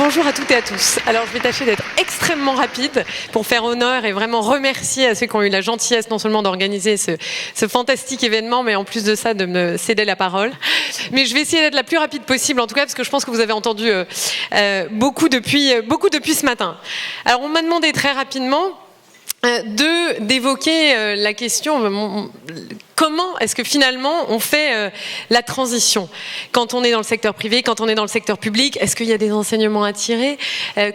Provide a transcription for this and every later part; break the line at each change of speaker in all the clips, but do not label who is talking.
Bonjour à toutes et à tous. Alors je vais tâcher d'être extrêmement rapide pour faire honneur et vraiment remercier à ceux qui ont eu la gentillesse non seulement d'organiser ce fantastique événement, mais en plus de ça de me céder la parole. Mais je vais essayer d'être la plus rapide possible en tout cas parce que je pense que vous avez entendu beaucoup depuis ce matin. Alors on m'a demandé très rapidement d'évoquer la question comment est-ce que finalement on fait la transition quand on est dans le secteur privé, quand on est dans le secteur public. Est-ce qu'il y a des enseignements à tirer?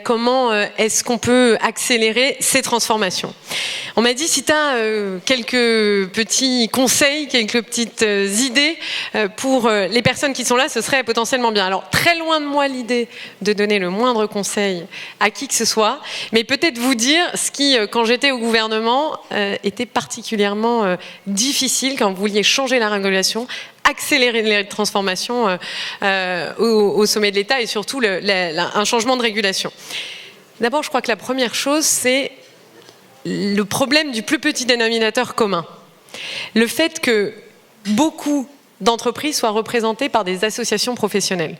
Comment est-ce qu'on peut accélérer ces transformations? On m'a dit si tu as quelques petits conseils, quelques petites idées pour les personnes qui sont là, ce serait potentiellement bien. Alors très loin de moi l'idée de donner le moindre conseil à qui que ce soit, mais peut-être vous dire ce qui, quand j'étais au gouvernement, était particulièrement difficile quand vous vouliez changer la régulation, accélérer les transformations au sommet de l'État et surtout un changement de régulation. D'abord, je crois que la première chose, c'est le problème du plus petit dénominateur commun. Le fait que beaucoup d'entreprises soient représentées par des associations professionnelles.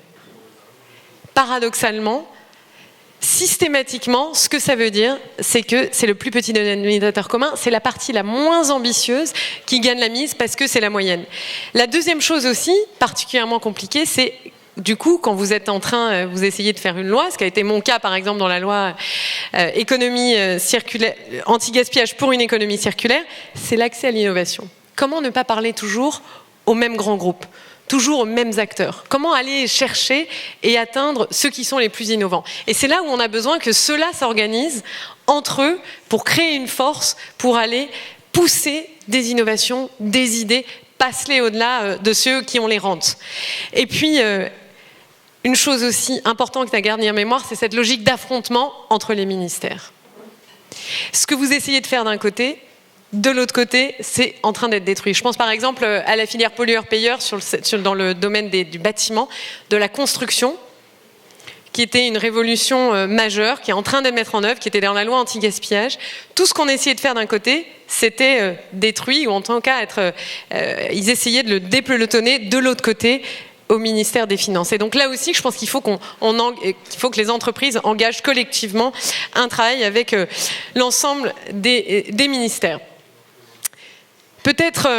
Paradoxalement, systématiquement, ce que ça veut dire, c'est que c'est le plus petit dénominateur commun, c'est la partie la moins ambitieuse qui gagne la mise parce que c'est la moyenne. La deuxième chose aussi, particulièrement compliquée, c'est du coup, quand vous êtes en train, vous essayez de faire une loi, ce qui a été mon cas par exemple dans la loi économie circulaire, anti-gaspillage pour une économie circulaire, c'est l'accès à l'innovation. Comment ne pas parler toujours aux mêmes grands groupes ? Toujours aux mêmes acteurs. Comment aller chercher et atteindre ceux qui sont les plus innovants? Et c'est là où on a besoin que ceux-là s'organisent entre eux pour créer une force, pour aller pousser des innovations, des idées, passer au-delà de ceux qui ont les rentes. Et puis, une chose aussi importante à garder en mémoire, c'est cette logique d'affrontement entre les ministères. Ce que vous essayez de faire d'un côté, de l'autre côté, c'est en train d'être détruit. Je pense par exemple à la filière pollueur-payeur dans le domaine du bâtiment, de la construction, qui était une révolution majeure, qui est en train d'être mise en œuvre, qui était dans la loi anti-gaspillage. Tout ce qu'on essayait de faire d'un côté, c'était détruit, ou en tout cas, ils essayaient de le dépelotonner de l'autre côté, au ministère des Finances. Et donc là aussi, je pense qu'il faut que les entreprises engagent collectivement un travail avec l'ensemble des ministères. Peut-être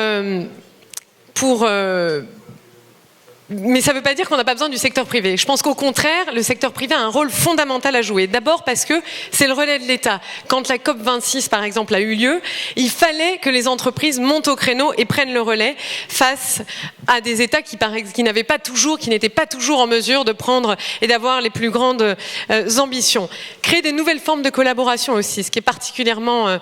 mais ça ne veut pas dire qu'on n'a pas besoin du secteur privé. Je pense qu'au contraire, le secteur privé a un rôle fondamental à jouer. D'abord parce que c'est le relais de l'État. Quand la COP26, par exemple, a eu lieu, il fallait que les entreprises montent au créneau et prennent le relais face à des États qui n'étaient pas toujours en mesure de prendre et d'avoir les plus grandes ambitions. Créer des nouvelles formes de collaboration aussi, ce qui est particulièrement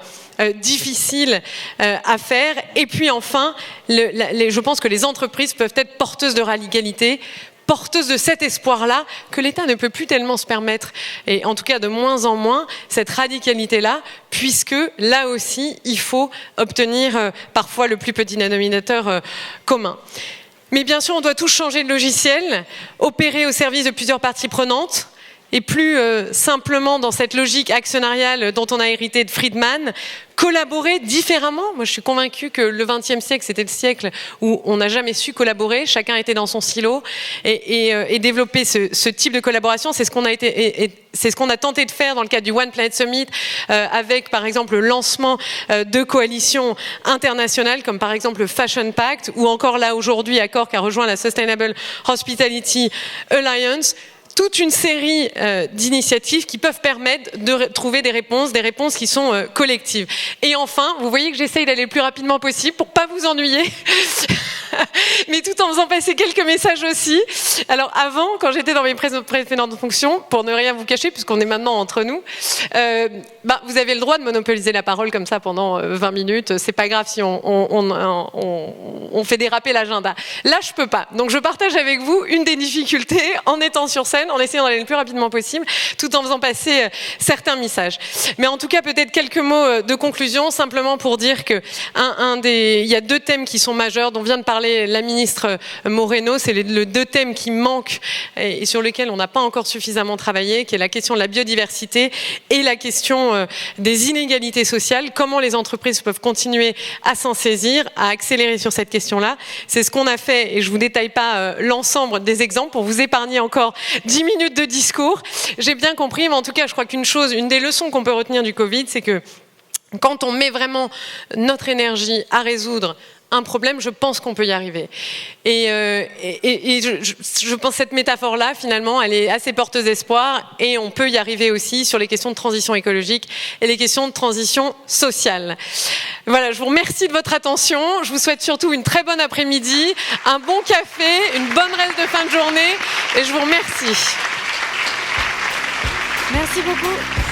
difficile à faire. Et puis enfin, je pense que les entreprises peuvent être porteuses de radicalité, porteuses de cet espoir-là, que l'État ne peut plus tellement se permettre, et en tout cas de moins en moins, cette radicalité-là, puisque là aussi, il faut obtenir parfois le plus petit dénominateur commun. Mais bien sûr, on doit tous changer de logiciel, opérer au service de plusieurs parties prenantes, et plus simplement dans cette logique actionnariale dont on a hérité de Friedman, collaborer différemment. Moi, je suis convaincue que le XXe siècle, c'était le siècle où on n'a jamais su collaborer, chacun était dans son silo, et développer ce type de collaboration, c'est ce qu'on a tenté de faire dans le cadre du One Planet Summit, avec par exemple le lancement de coalitions internationales, comme par exemple le Fashion Pact, ou encore là aujourd'hui, Accor qui a rejoint la Sustainable Hospitality Alliance. Toute une série d'initiatives qui peuvent permettre de trouver des réponses qui sont collectives. Et enfin, vous voyez que j'essaye d'aller le plus rapidement possible pour pas vous ennuyer, mais tout en faisant passer quelques messages aussi. Alors avant, quand j'étais dans mes précédentes fonctions, pour ne rien vous cacher, puisqu'on est maintenant entre nous, vous avez le droit de monopoliser la parole comme ça pendant 20 minutes. C'est pas grave si on fait déraper l'agenda. Là, je peux pas. Donc je partage avec vous une des difficultés en étant sur scène, en essayant d'aller le plus rapidement possible, tout en faisant passer certains messages. Mais en tout cas, peut-être quelques mots de conclusion, simplement pour dire que il y a deux thèmes qui sont majeurs, dont vient de parler parlait la ministre Moreno, c'est les deux thèmes qui manquent et sur lesquels on n'a pas encore suffisamment travaillé, qui est la question de la biodiversité et la question des inégalités sociales. Comment les entreprises peuvent continuer à s'en saisir, à accélérer sur cette question-là. C'est ce qu'on a fait et je ne vous détaille pas l'ensemble des exemples pour vous épargner encore 10 minutes de discours. J'ai bien compris, mais en tout cas, je crois une des leçons qu'on peut retenir du Covid, c'est que quand on met vraiment notre énergie à résoudre un problème, je pense qu'on peut y arriver. Et je pense que cette métaphore-là, finalement, elle est assez porteuse d'espoir et on peut y arriver aussi sur les questions de transition écologique et les questions de transition sociale. Voilà, je vous remercie de votre attention. Je vous souhaite surtout une très bonne après-midi, un bon café, une bonne reste de fin de journée et je vous remercie.
Merci beaucoup.